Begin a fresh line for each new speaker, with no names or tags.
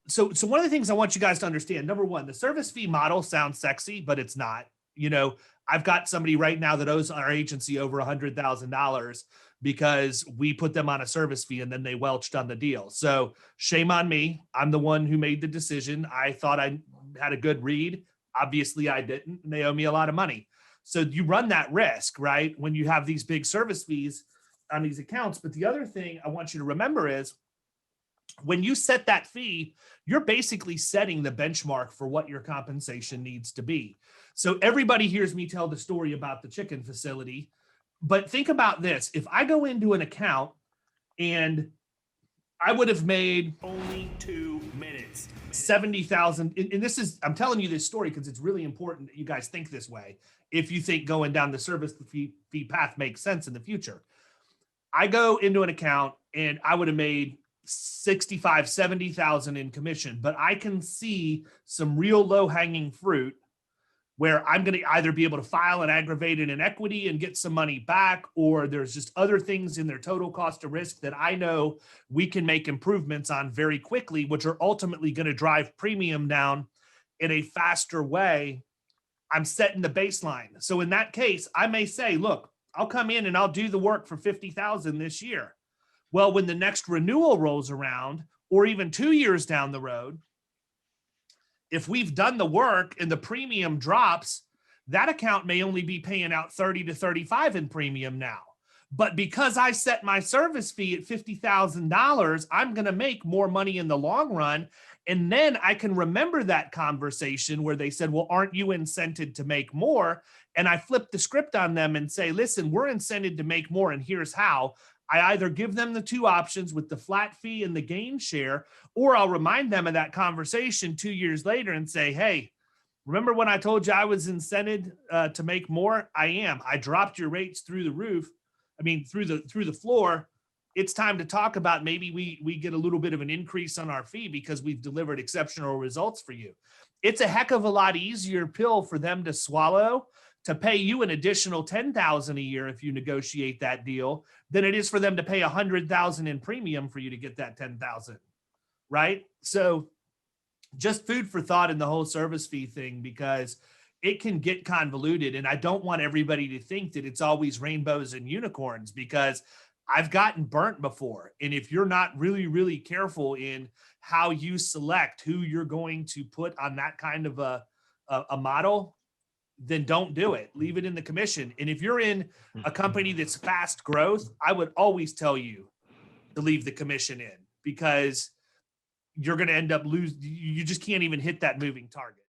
So one of the things I want you guys to understand, number one, the service fee model sounds sexy, but it's not. You know, I've got somebody right now that owes our agency over $100,000 because we put them on a service fee and then they welched on the deal. So shame on me. I'm the one who made the decision. I thought I had a good read. Obviously I didn't, and they owe me a lot of money. So you run that risk, right? When you have these big service fees on these accounts. But the other thing I want you to remember is when you set that fee, you're basically setting the benchmark for what your compensation needs to be. So everybody hears me tell the story about the chicken facility, but think about this. If I go into an account and I would have made only 2 minutes, 70,000. And this is, I'm telling you this story because it's really important that you guys think this way. If you think going down the service fee path makes sense in the future, I go into an account and I would have made 65, 70,000 in commission, but I can see some real low hanging fruit where I'm going to either be able to file an aggravated inequity and get some money back, or there's just other things in their total cost of risk that I know we can make improvements on very quickly, which are ultimately going to drive premium down in a faster way. I'm setting the baseline. So in that case, I may say, look, I'll come in and I'll do the work for 50,000 this year. Well, when the next renewal rolls around, or even 2 years down the road, if we've done the work and the premium drops, that account may only be paying out 30 to 35 in premium now. But because I set my service fee at $50,000, I'm going to make more money in the long run. And then I can remember that conversation where they said, well, aren't you incented to make more? And I flip the script on them and say, listen, we're incented to make more. And here's how. I either give them the two options with the flat fee and the gain share, or I'll remind them of that conversation 2 years later and say, hey, remember when I told you I was incented to make more? I am. I dropped your rates through the roof. I mean, through the floor. It's time to talk about maybe we get a little bit of an increase on our fee because we've delivered exceptional results for you. It's a heck of a lot easier pill for them to swallow to pay you an additional 10,000 a year if you negotiate that deal than it is for them to pay 100,000 in premium for you to get that 10,000, right? So just food for thought in the whole service fee thing, because it can get convoluted. And I don't want everybody to think that it's always rainbows and unicorns, because I've gotten burnt before. And if you're not really, really careful in how you select who you're going to put on that kind of a model, then don't do it. Leave it in the commission. And if you're in a company that's fast growth, I would always tell you to leave the commission in, because you're going to end up losing. You just can't even hit that moving target.